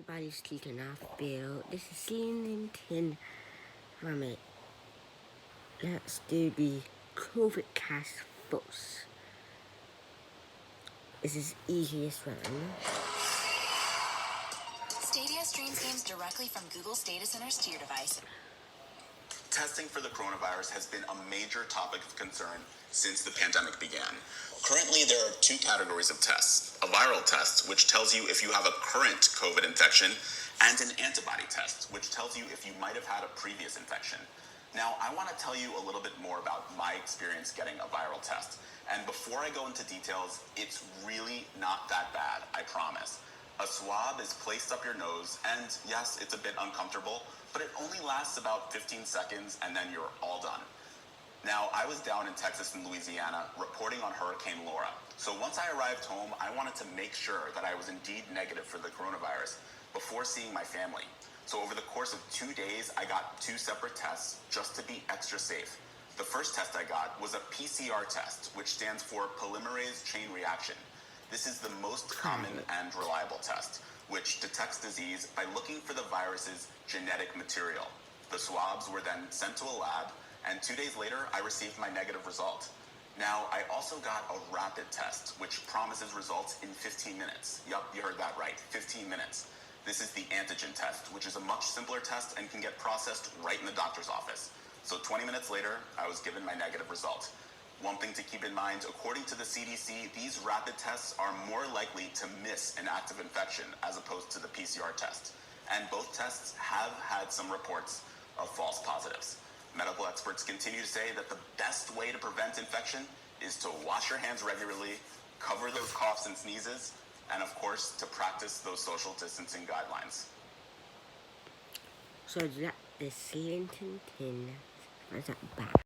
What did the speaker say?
everybody's kicking off, Bill. This is Linton from it. Let's do the COVID cast first. This is easiest one. Stadia streams games directly from Google's data centers to your device. Testing for the coronavirus has been a major topic of concern since the pandemic began. Currently, there are two categories of tests: a viral test, which tells you if you have a current COVID infection, and an antibody test, which tells you if you might have had a previous infection. Now, I want to tell you a little bit more about my experience getting a viral test. And before I go into details, it's really not that bad, I promise. A swab is placed up your nose, and yes, it's a bit uncomfortable, but it only lasts about 15 seconds, and then you're all done. Now, I was down in Texas and Louisiana reporting on Hurricane Laura. So once I arrived home, I wanted to make sure that I was indeed negative for the coronavirus before seeing my family. So over the course of 2 days, I got 2 separate tests just to be extra safe. The first test I got was a PCR test, which stands for polymerase chain reaction. This is the most common and reliable test, which detects disease by looking for the virus's genetic material. The swabs were then sent to a lab, and 2 days later, I received my negative result. Now, I also got a rapid test, which promises results in 15 minutes. Yup, you heard that right, 15 minutes. This is the antigen test, which is a much simpler test and can get processed right in the doctor's office. So 20 minutes later, I was given my negative result. One thing to keep in mind, according to the CDC, these rapid tests are more likely to miss an active infection as opposed to the PCR test. And both tests have had some reports of false positives. Medical experts continue to say that the best way to prevent infection is to wash your hands regularly, cover those coughs and sneezes, and of course, to practice those social distancing guidelines. So that is Linton 10. Where's that back?